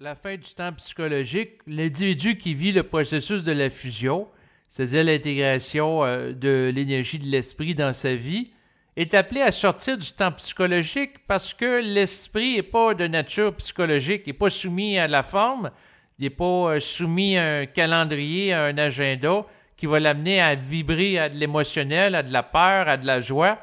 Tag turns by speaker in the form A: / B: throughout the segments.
A: la fin du temps psychologique, l'individu qui vit le processus de la fusion, c'est-à-dire l'intégration de l'énergie de l'esprit dans sa vie, est appelé à sortir du temps psychologique parce que l'esprit n'est pas de nature psychologique, il n'est pas soumis à la forme, il n'est pas soumis à un calendrier, à un agenda qui va l'amener à vibrer à de l'émotionnel, à de la peur, à de la joie.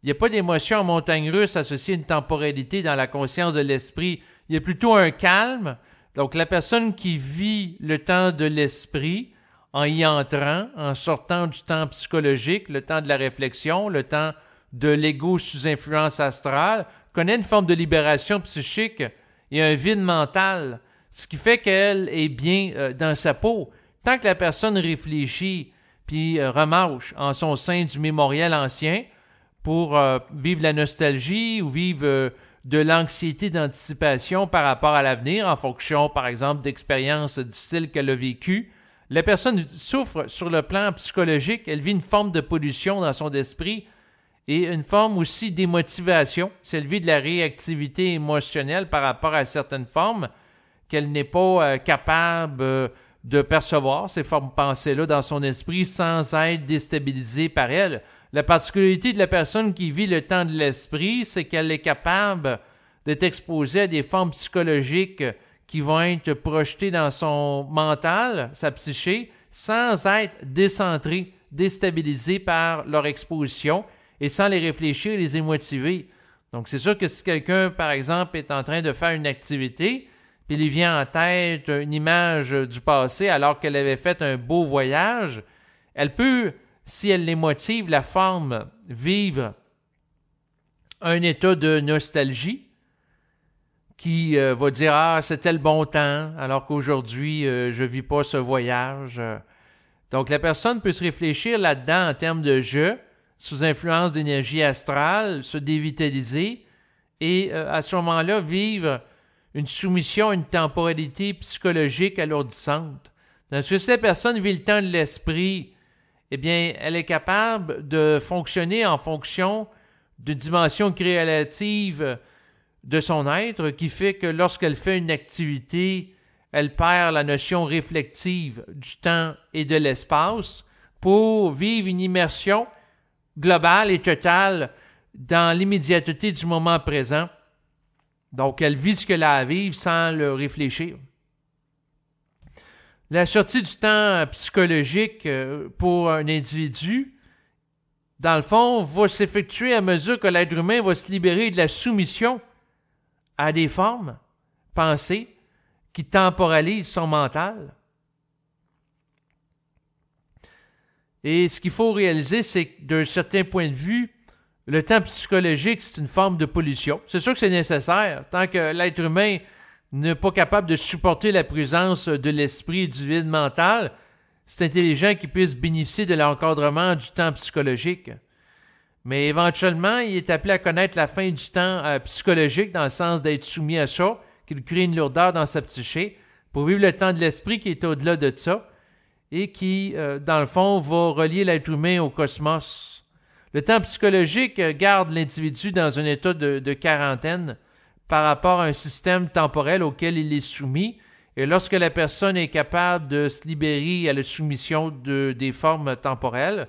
A: Il n'y a pas d'émotion en montagne russe associée à une temporalité dans la conscience de l'esprit. Il y a plutôt un calme. Donc, la personne qui vit le temps de l'esprit en y entrant, en sortant du temps psychologique, le temps de la réflexion, le temps de l'ego sous influence astrale, connaît une forme de libération psychique et un vide mental, ce qui fait qu'elle est bien dans sa peau. Tant que la personne réfléchit puis remarche en son sein du mémorial ancien pour vivre la nostalgie ou vivre de l'anxiété d'anticipation par rapport à l'avenir en fonction, par exemple, d'expériences difficiles qu'elle a vécues, la personne souffre sur le plan psychologique, elle vit une forme de pollution dans son esprit et une forme aussi d'émotivation, si elle vit de la réactivité émotionnelle par rapport à certaines formes qu'elle n'est pas capable de percevoir, ces formes pensées-là dans son esprit sans être déstabilisée par elles. La particularité de la personne qui vit le temps de l'esprit, c'est qu'elle est capable d'être exposée à des formes psychologiques qui vont être projetées dans son mental, sa psyché, sans être décentrées, déstabilisées par leur exposition et sans les réfléchir et les émotiver. Donc, c'est sûr que si quelqu'un, par exemple, est en train de faire une activité, puis il lui vient en tête une image du passé alors qu'elle avait fait un beau voyage, elle peut, si elle les motive, la forme, vivre un état de nostalgie qui va dire « Ah, c'était le bon temps, alors qu'aujourd'hui, je ne vis pas ce voyage. » Donc, la personne peut se réfléchir là-dedans en termes de jeu, sous influence d'énergie astrale, se dévitaliser et à ce moment-là, vivre une soumission à une temporalité psychologique alourdissante. Donc, si cette personne vit le temps de l'esprit, eh bien, elle est capable de fonctionner en fonction d'une dimension créative de son être qui fait que lorsqu'elle fait une activité, elle perd la notion réflexive du temps et de l'espace pour vivre une immersion globale et totale dans l'immédiateté du moment présent. Donc, elle vit ce qu'elle a à vivre sans le réfléchir. La sortie du temps psychologique pour un individu, dans le fond, va s'effectuer à mesure que l'être humain va se libérer de la soumission à des formes pensées qui temporalisent son mental. Et ce qu'il faut réaliser, c'est que d'un certain point de vue, le temps psychologique, c'est une forme de pollution. C'est sûr que c'est nécessaire. Tant que l'être humain n'est pas capable de supporter la présence de l'esprit et du vide mental, c'est intelligent qu'il puisse bénéficier de l'encadrement du temps psychologique. Mais éventuellement, il est appelé à connaître la fin du temps psychologique dans le sens d'être soumis à ça, qu'il crée une lourdeur dans sa psyché pour vivre le temps de l'esprit qui est au-delà de ça et qui, dans le fond, va relier l'être humain au cosmos. Le temps psychologique garde l'individu dans un état de quarantaine par rapport à un système temporel auquel il est soumis. Et lorsque la personne est capable de se libérer à la soumission des formes temporelles,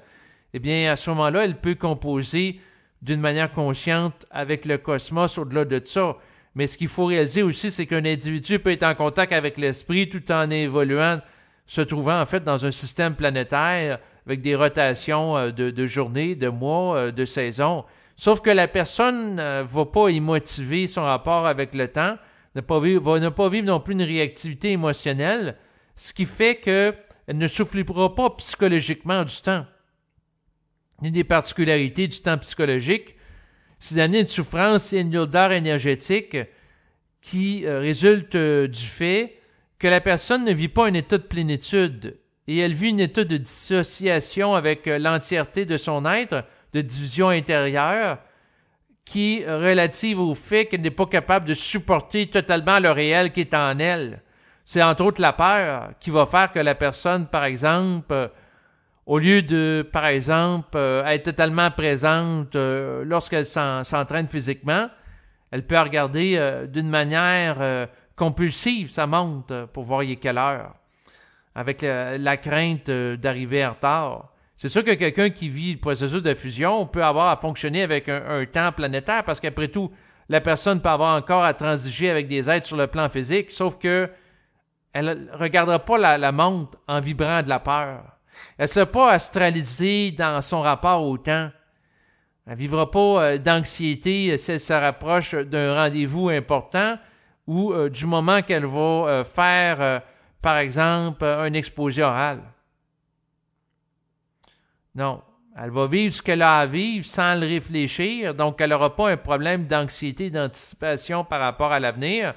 A: eh bien, à ce moment-là, elle peut composer d'une manière consciente avec le cosmos au-delà de ça. Mais ce qu'il faut réaliser aussi, c'est qu'un individu peut être en contact avec l'esprit tout en évoluant, se trouvant en fait dans un système planétaire avec des rotations de journées, de mois, de saisons. Sauf que la personne ne va pas y motiver son rapport avec le temps, va ne pas vivre non plus une réactivité émotionnelle, ce qui fait qu'elle ne souffrira pas psychologiquement du temps. Une des particularités du temps psychologique, c'est d'amener une souffrance et une lourdeur énergétique qui résulte du fait que la personne ne vit pas un état de plénitude et elle vit un état de dissociation avec l'entièreté de son être, de division intérieure, qui est relative au fait qu'elle n'est pas capable de supporter totalement le réel qui est en elle. C'est entre autres la peur qui va faire que la personne, par exemple, au lieu de, par exemple, être totalement présente lorsqu'elle s'entraîne physiquement, elle peut regarder d'une manière compulsive, ça monte pour voir il est quelle heure, avec la crainte d'arriver en retard. C'est sûr que quelqu'un qui vit le processus de fusion peut avoir à fonctionner avec un temps planétaire, parce qu'après tout, la personne peut avoir encore à transiger avec des êtres sur le plan physique, sauf que elle ne regardera pas la montre en vibrant de la peur. Elle ne sera pas astralisée dans son rapport au temps. Elle ne vivra pas d'anxiété si elle se rapproche d'un rendez-vous important ou du moment qu'elle va faire, par exemple, un exposé oral. Non, elle va vivre ce qu'elle a à vivre sans le réfléchir, donc elle n'aura pas un problème d'anxiété, d'anticipation par rapport à l'avenir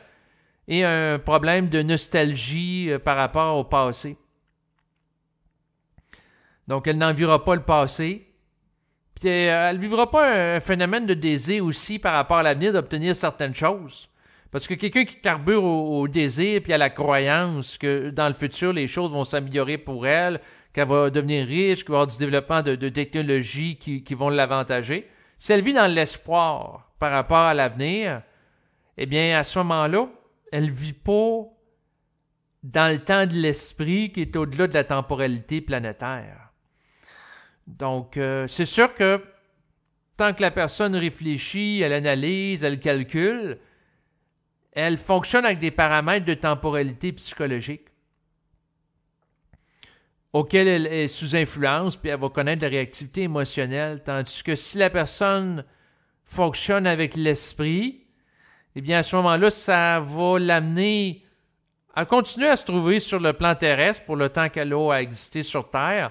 A: et un problème de nostalgie par rapport au passé. Donc elle n'enviera pas le passé, puis elle ne vivra pas un phénomène de désir aussi par rapport à l'avenir d'obtenir certaines choses. Parce que quelqu'un qui carbure au désir puis à la croyance que dans le futur, les choses vont s'améliorer pour elle, qu'elle va devenir riche, qu'il va y avoir du développement de technologies qui vont l'avantager. Si elle vit dans l'espoir par rapport à l'avenir, eh bien, à ce moment-là, elle ne vit pas dans le temps de l'esprit qui est au-delà de la temporalité planétaire. Donc, c'est sûr que tant que la personne réfléchit, elle analyse, elle calcule, elle fonctionne avec des paramètres de temporalité psychologique auxquels elle est sous influence, puis elle va connaître la réactivité émotionnelle. Tandis que si la personne fonctionne avec l'esprit, eh bien à ce moment-là, ça va l'amener à continuer à se trouver sur le plan terrestre pour le temps qu'elle a à exister sur Terre,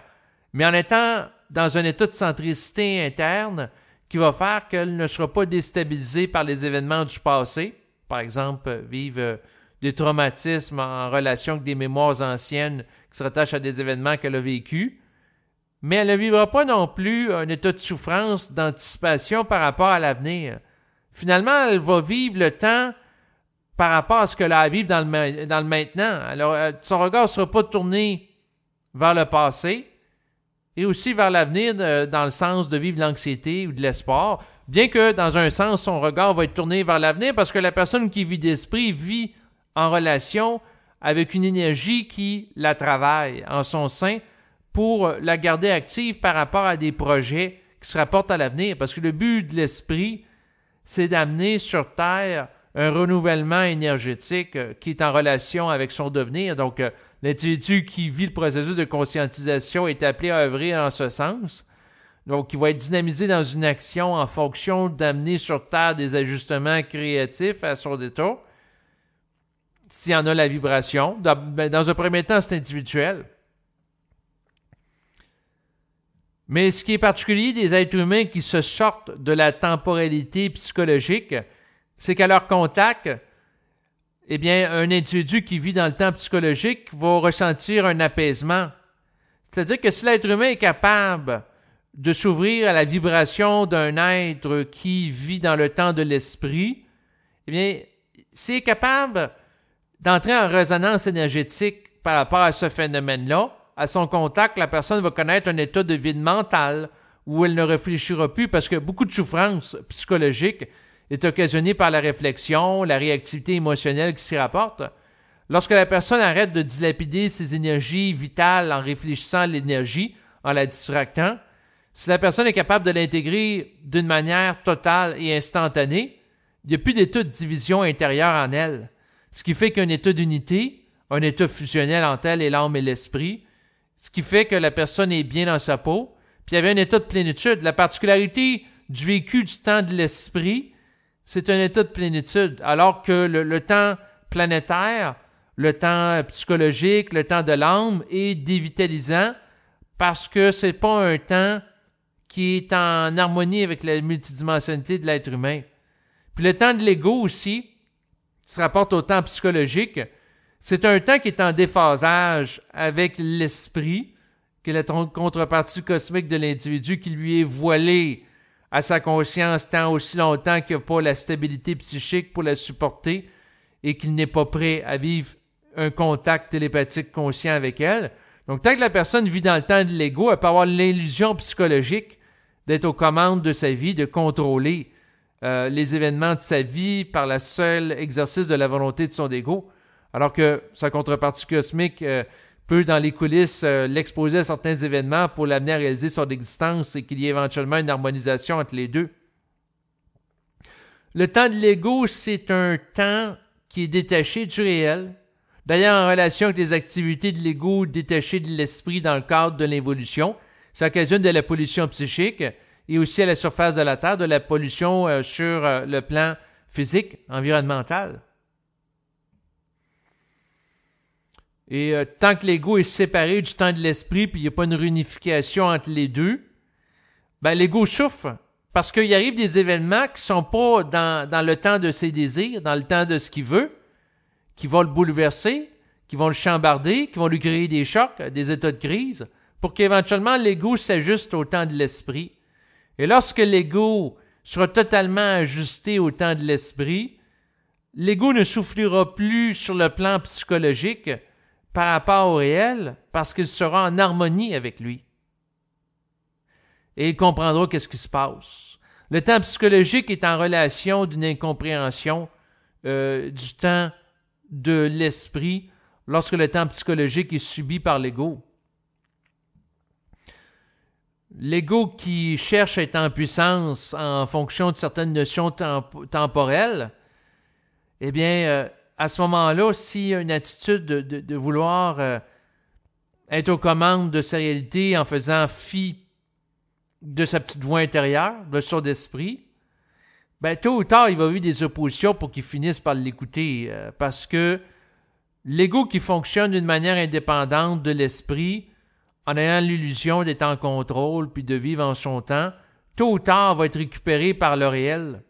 A: mais en étant dans un état de centricité interne qui va faire qu'elle ne sera pas déstabilisée par les événements du passé. Par exemple, vivre des traumatismes en relation avec des mémoires anciennes qui se rattachent à des événements qu'elle a vécus. Mais elle ne vivra pas non plus un état de souffrance, d'anticipation par rapport à l'avenir. Finalement, elle va vivre le temps par rapport à ce qu'elle a à vivre dans le maintenant. Alors, son regard ne sera pas tourné vers le passé et aussi vers l'avenir dans le sens de vivre l'anxiété ou de l'espoir, bien que dans un sens, son regard va être tourné vers l'avenir parce que la personne qui vit d'esprit vit en relation avec une énergie qui la travaille en son sein pour la garder active par rapport à des projets qui se rapportent à l'avenir. Parce que le but de l'esprit, c'est d'amener sur Terre un renouvellement énergétique qui est en relation avec son devenir. Donc, l'individu qui vit le processus de conscientisation est appelé à œuvrer en ce sens. Donc, il va être dynamisé dans une action en fonction d'amener sur Terre des ajustements créatifs à son état. S'il y en a la vibration. Dans un premier temps, c'est individuel. Mais ce qui est particulier des êtres humains qui se sortent de la temporalité psychologique, c'est qu'à leur contact, eh bien, un individu qui vit dans le temps psychologique va ressentir un apaisement. C'est-à-dire que si l'être humain est capable de s'ouvrir à la vibration d'un être qui vit dans le temps de l'esprit, eh bien, s'il est capable d'entrer en résonance énergétique par rapport à ce phénomène-là, à son contact, la personne va connaître un état de vide mental où elle ne réfléchira plus parce que beaucoup de souffrance psychologique est occasionnée par la réflexion, la réactivité émotionnelle qui s'y rapporte. Lorsque la personne arrête de dilapider ses énergies vitales en réfléchissant à l'énergie, en la distractant, si la personne est capable de l'intégrer d'une manière totale et instantanée, il n'y a plus d'état de division intérieure en elle. Ce qui fait qu'un état d'unité, un état fusionnel entre elle et l'âme et l'esprit, ce qui fait que la personne est bien dans sa peau, puis il y avait un état de plénitude. La particularité du vécu du temps de l'esprit, c'est un état de plénitude, alors que le temps planétaire, le temps psychologique, le temps de l'âme est dévitalisant parce que c'est pas un temps qui est en harmonie avec la multidimensionnalité de l'être humain. Puis le temps de l'ego aussi, qui se rapporte au temps psychologique, c'est un temps qui est en déphasage avec l'esprit, qui est la contrepartie cosmique de l'individu qui lui est voilé à sa conscience tant aussi longtemps qu'il n'a pas la stabilité psychique pour la supporter et qu'il n'est pas prêt à vivre un contact télépathique conscient avec elle. Donc, tant que la personne vit dans le temps de l'ego, elle peut avoir l'illusion psychologique d'être aux commandes de sa vie, de contrôler les événements de sa vie par le seul exercice de la volonté de son ego, alors que sa contrepartie cosmique peut, dans les coulisses, l'exposer à certains événements pour l'amener à réaliser son existence et qu'il y ait éventuellement une harmonisation entre les deux. Le temps de l'ego, c'est un temps qui est détaché du réel, d'ailleurs en relation avec les activités de l'ego détachées de l'esprit dans le cadre de l'évolution. Ça occasionne de la pollution psychique et aussi à la surface de la Terre, de la pollution sur le plan physique, environnemental. Et tant que l'ego est séparé du temps de l'esprit, puis il n'y a pas une réunification entre les deux, ben l'ego souffre. Parce qu'il arrive des événements qui ne sont pas dans le temps de ses désirs, dans le temps de ce qu'il veut, qui vont le bouleverser, qui vont le chambarder, qui vont lui créer des chocs, des états de crise, pour qu'éventuellement l'ego s'ajuste au temps de l'esprit. Et lorsque l'ego sera totalement ajusté au temps de l'esprit, l'ego ne souffrira plus sur le plan psychologique par rapport au réel, parce qu'il sera en harmonie avec lui. Et il comprendra qu'est-ce qui se passe. Le temps psychologique est en relation d'une incompréhension du temps de l'esprit lorsque le temps psychologique est subi par l'ego. L'ego qui cherche à être en puissance en fonction de certaines notions temporelles, eh bien, à ce moment-là, s'il y a une attitude de vouloir être aux commandes de sa réalité en faisant fi de sa petite voix intérieure, de son esprit, ben tôt ou tard, il va vivre des oppositions pour qu'il finisse par l'écouter, parce que l'ego qui fonctionne d'une manière indépendante de l'esprit, en ayant l'illusion d'être en contrôle puis de vivre en son temps, tôt ou tard va être récupéré par le réel,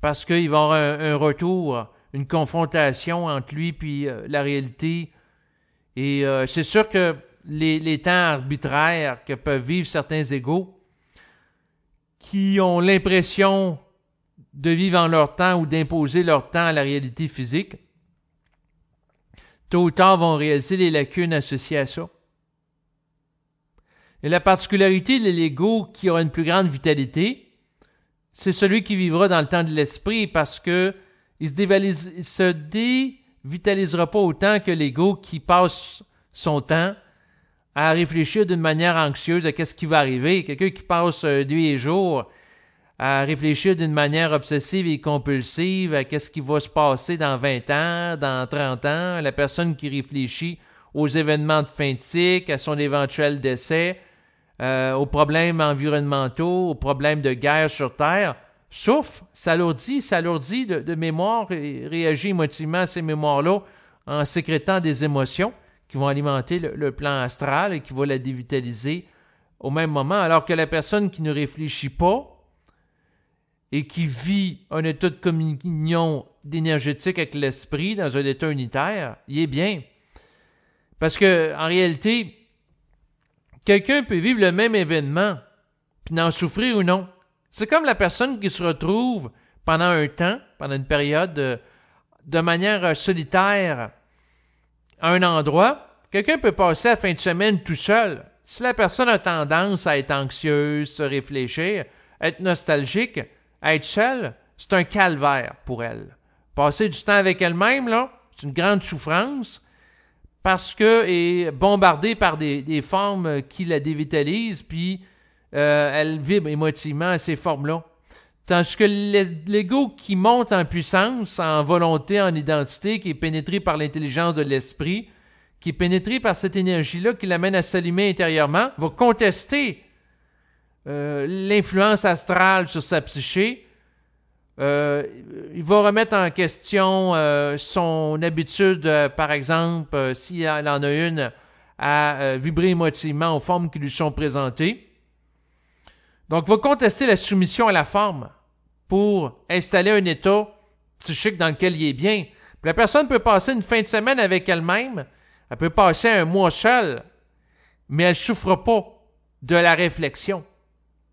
A: parce qu'il va y avoir un retour, une confrontation entre lui puis la réalité. Et c'est sûr que les temps arbitraires que peuvent vivre certains égos qui ont l'impression de vivre en leur temps ou d'imposer leur temps à la réalité physique, tôt ou tard vont réaliser les lacunes associées à ça. Et la particularité de l'ego qui aura une plus grande vitalité, c'est celui qui vivra dans le temps de l'esprit parce que il se dévitalisera pas autant que l'ego qui passe son temps à réfléchir d'une manière anxieuse à qu'est-ce qui va arriver. Quelqu'un qui passe nuit et jour à réfléchir d'une manière obsessive et compulsive à qu'est-ce qui va se passer dans 20 ans, dans 30 ans. La personne qui réfléchit aux événements de fin de cycle, à son éventuel décès, aux problèmes environnementaux, aux problèmes de guerre sur Terre, souffre, s'alourdit de mémoire et réagit émotivement à ces mémoires-là en sécrétant des émotions qui vont alimenter le plan astral et qui vont la dévitaliser au même moment, alors que la personne qui ne réfléchit pas et qui vit un état de communion d'énergétique avec l'esprit dans un état unitaire, il est bien. Parce que en réalité, quelqu'un peut vivre le même événement puis n'en souffrir ou non. C'est comme la personne qui se retrouve pendant un temps, pendant une période, de manière solitaire à un endroit. Quelqu'un peut passer la fin de semaine tout seul. Si la personne a tendance à être anxieuse, se réfléchir, être nostalgique, être seule, c'est un calvaire pour elle. Passer du temps avec elle-même, là, c'est une grande souffrance parce que est bombardée par des formes qui la dévitalisent, puis elle vibre émotivement à ces formes-là. Tandis que l'ego qui monte en puissance, en volonté, en identité, qui est pénétré par l'intelligence de l'esprit, qui est pénétré par cette énergie-là qui l'amène à s'allumer intérieurement, va contester l'influence astrale sur sa psyché. Il va remettre en question son habitude, par exemple, s'il en a une, à vibrer émotivement aux formes qui lui sont présentées. Donc, il va contester la soumission à la forme pour installer un état psychique dans lequel il est bien. Puis la personne peut passer une fin de semaine avec elle-même, elle peut passer un mois seule, mais elle ne souffre pas de la réflexion,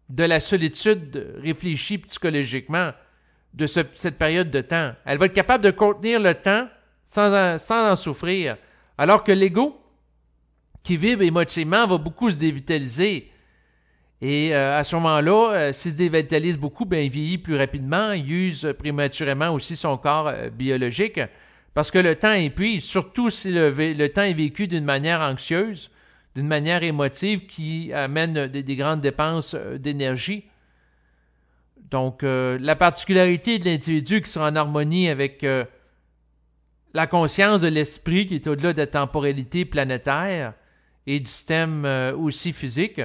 A: de la solitude réfléchie psychologiquement de cette période de temps. Elle va être capable de contenir le temps sans en souffrir, alors que l'ego, qui vibre émotivement, va beaucoup se dévitaliser. Et à ce moment-là, s'il se dévitalise beaucoup, ben, il vieillit plus rapidement, il use prématurément aussi son corps biologique, parce que le temps épuise, surtout si le temps est vécu d'une manière anxieuse, d'une manière émotive qui amène des grandes dépenses d'énergie. Donc, la particularité de l'individu qui sera en harmonie avec la conscience de l'esprit qui est au-delà de la temporalité planétaire et du système aussi physique,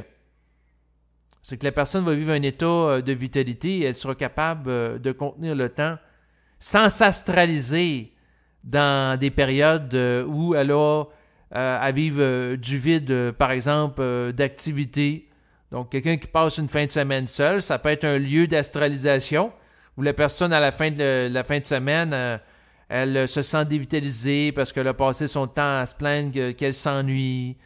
A: c'est que la personne va vivre un état de vitalité et elle sera capable de contenir le temps sans s'astraliser dans des périodes où elle a à vivre du vide, par exemple, d'activité. Donc, quelqu'un qui passe une fin de semaine seul, ça peut être un lieu d'astralisation où la personne, à la fin de semaine, elle se sent dévitalisée parce qu'elle a passé son temps à se plaindre qu'elle s'ennuie,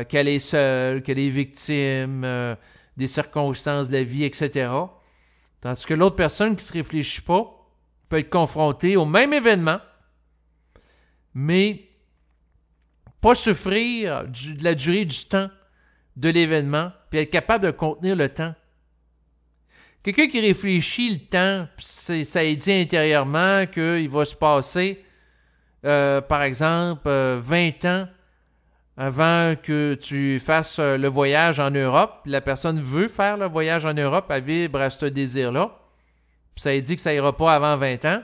A: qu'elle est seule, qu'elle est victime des circonstances de la vie, etc. Tandis que l'autre personne qui ne se réfléchit pas peut être confrontée au même événement, mais pas souffrir de la durée du temps de l'événement, puis être capable de contenir le temps. Quelqu'un qui réfléchit le temps, ça est dit intérieurement qu'il va se passer, par exemple, 20 ans avant que tu fasses le voyage en Europe. La personne veut faire le voyage en Europe, elle vibre à ce désir-là. Puis ça est dit que ça ira pas avant 20 ans.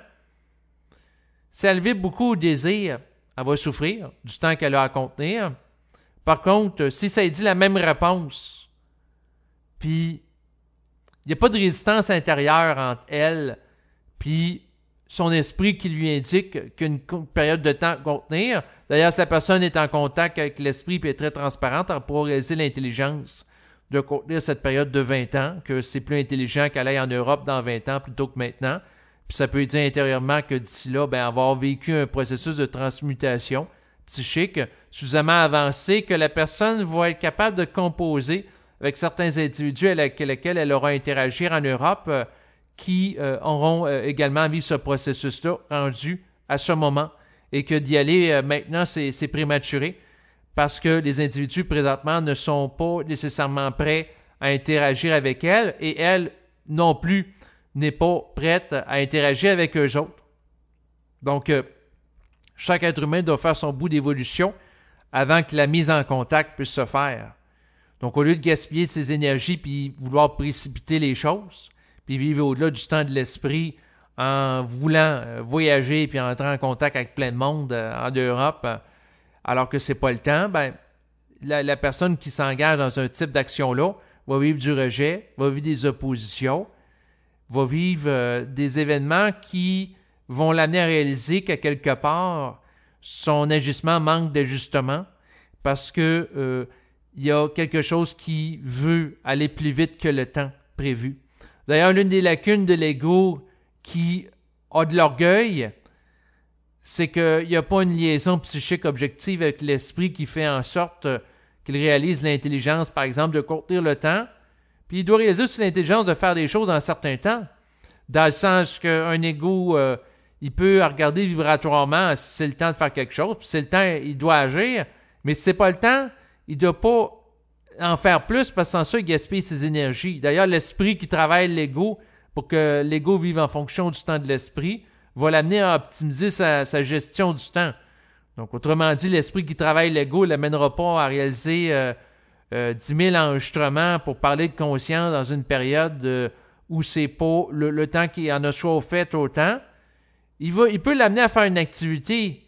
A: Si elle vibre beaucoup au désir, elle va souffrir du temps qu'elle a à contenir. Par contre, si ça est dit la même réponse, puis il n'y a pas de résistance intérieure entre elle puis son esprit qui lui indique qu'une période de temps à contenir. D'ailleurs, si la personne est en contact avec l'esprit et est très transparente, elle pourra réaliser l'intelligence de contenir cette période de 20 ans, que c'est plus intelligent qu'elle aille en Europe dans 20 ans plutôt que maintenant. Puis ça peut dire intérieurement que d'ici là, ben, avoir vécu un processus de transmutation psychique suffisamment avancé que la personne va être capable de composer avec certains individus avec lesquels elle aura à interagir en Europe qui auront également vécu ce processus-là rendu à ce moment et que d'y aller maintenant, c'est prématuré parce que les individus présentement ne sont pas nécessairement prêts à interagir avec elle et elle non plus n'est pas prête à interagir avec eux autres. Donc, chaque être humain doit faire son bout d'évolution avant que la mise en contact puisse se faire. Donc, au lieu de gaspiller ses énergies puis vouloir précipiter les choses, puis vivre au-delà du temps de l'esprit en voulant voyager puis entrer en contact avec plein de monde en Europe, alors que c'est pas le temps, ben, la personne qui s'engage dans un type d'action-là va vivre du rejet, va vivre des oppositions, va vivre des événements qui vont l'amener à réaliser qu'à quelque part, son agissement manque d'ajustement parce que il y a quelque chose qui veut aller plus vite que le temps prévu. D'ailleurs, l'une des lacunes de l'ego qui a de l'orgueil, c'est qu'il n'y a pas une liaison psychique objective avec l'esprit qui fait en sorte qu'il réalise l'intelligence, par exemple, de contenir le temps. Puis il doit réaliser aussi l'intelligence de faire des choses en un certain temps. Dans le sens qu'un ego, il peut regarder vibratoirement si c'est le temps de faire quelque chose, puis si c'est le temps, il doit agir. Mais si c'est pas le temps, il ne doit pas en faire plus parce que sans ça, il gaspille ses énergies. D'ailleurs, l'esprit qui travaille l'ego pour que l'ego vive en fonction du temps de l'esprit va l'amener à optimiser sa gestion du temps. Donc, autrement dit, l'esprit qui travaille l'ego ne l'amènera pas à réaliser 10 000 enregistrements pour parler de conscience dans une période où c'est pas le temps qu'il en a soit fait autant. Il peut l'amener à faire une activité.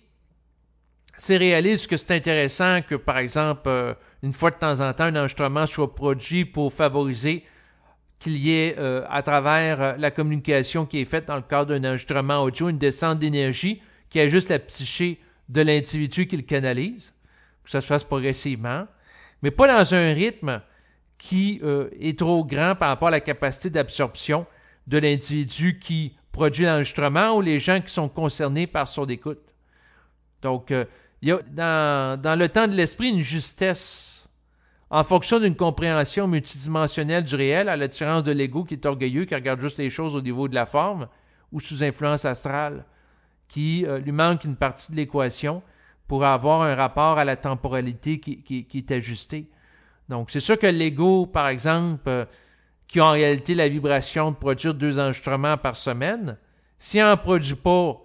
A: S'il réalise que c'est intéressant que, par exemple, une fois de temps en temps, un enregistrement soit produit pour favoriser qu'il y ait, à travers la communication qui est faite dans le cadre d'un enregistrement audio, une descente d'énergie qui ajuste la psyché de l'individu qui le canalise, que ça se fasse progressivement, mais pas dans un rythme qui est trop grand par rapport à la capacité d'absorption de l'individu qui produit l'enregistrement ou les gens qui sont concernés par son écoute. Donc, il y a dans le temps de l'esprit une justesse en fonction d'une compréhension multidimensionnelle du réel, à la différence de l'ego qui est orgueilleux, qui regarde juste les choses au niveau de la forme ou sous influence astrale, qui lui manque une partie de l'équation pour avoir un rapport à la temporalité qui est ajusté. Donc, c'est sûr que l'ego, par exemple, qui a en réalité la vibration de produire 2 enregistrements par semaine, s'il n'en produit pas,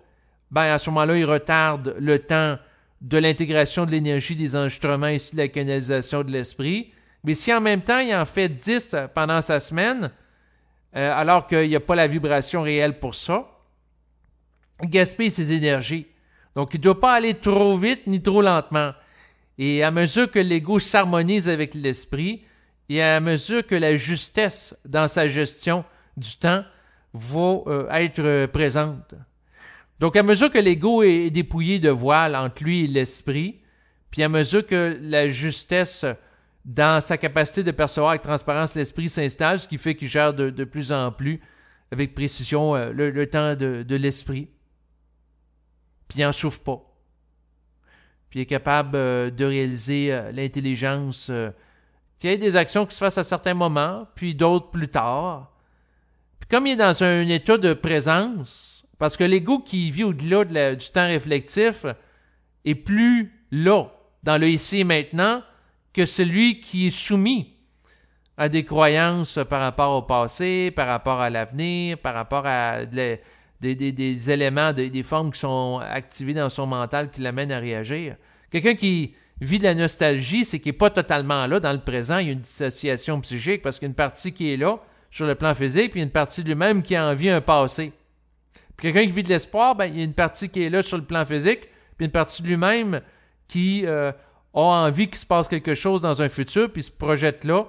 A: ben à ce moment-là, il retarde le temps de l'intégration de l'énergie des enregistrements ici de la canalisation de l'esprit. Mais si en même temps, il en fait 10 pendant sa semaine, alors qu'il n'y a pas la vibration réelle pour ça, il gaspille ses énergies. Donc, il ne doit pas aller trop vite ni trop lentement. Et à mesure que l'ego s'harmonise avec l'esprit, et à mesure que la justesse dans sa gestion du temps va être présente. Donc, à mesure que l'ego est dépouillé de voile entre lui et l'esprit, puis à mesure que la justesse dans sa capacité de percevoir avec transparence l'esprit s'installe, ce qui fait qu'il gère de plus en plus avec précision le temps de l'esprit, puis il n'en souffre pas. Puis il est capable de réaliser l'intelligence, qu'il y ait des actions qui se fassent à certains moments, puis d'autres plus tard. Puis comme il est dans un état de présence, parce que l'ego qui vit au-delà du temps réflectif est plus là, dans le ici et maintenant, que celui qui est soumis à des croyances par rapport au passé, par rapport à l'avenir, par rapport à des éléments, des formes qui sont activées dans son mental qui l'amènent à réagir. Quelqu'un qui vit de la nostalgie, c'est qu'il n'est pas totalement là dans le présent. Il y a une dissociation psychique parce qu'il y a une partie qui est là sur le plan physique, puis il y a une partie de lui-même qui a envie un passé. Puis quelqu'un qui vit de l'espoir, ben, il y a une partie qui est là sur le plan physique, puis une partie de lui-même qui a envie qu'il se passe quelque chose dans un futur, puis se projette là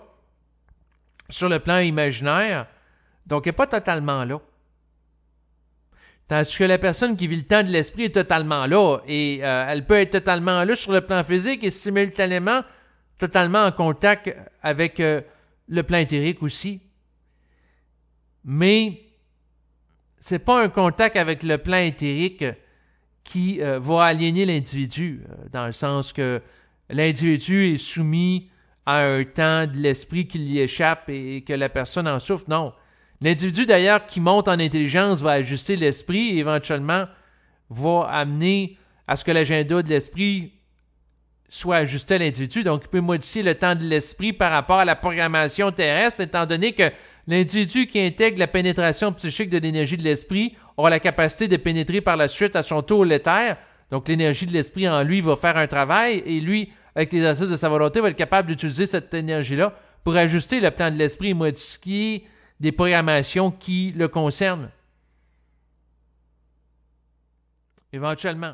A: sur le plan imaginaire. Donc, il n'est pas totalement là. Tandis que la personne qui vit le temps de l'esprit est totalement là, et elle peut être totalement là sur le plan physique et simultanément totalement en contact avec le plan éthérique aussi. Mais c'est pas un contact avec le plan éthérique qui va aliéner l'individu, dans le sens que l'individu est soumis à un temps de l'esprit qui lui échappe et que la personne en souffre. Non. L'individu, d'ailleurs, qui monte en intelligence va ajuster l'esprit et éventuellement va amener à ce que l'agenda de l'esprit soit ajusté à l'individu. Donc, il peut modifier le temps de l'esprit par rapport à la programmation terrestre, étant donné que l'individu qui intègre la pénétration psychique de l'énergie de l'esprit aura la capacité de pénétrer par la suite à son tour l'éther. Donc, l'énergie de l'esprit en lui va faire un travail et lui, avec l'exercice de sa volonté, va être capable d'utiliser cette énergie-là pour ajuster le plan de l'esprit et modifier des programmations qui le concernent. Éventuellement.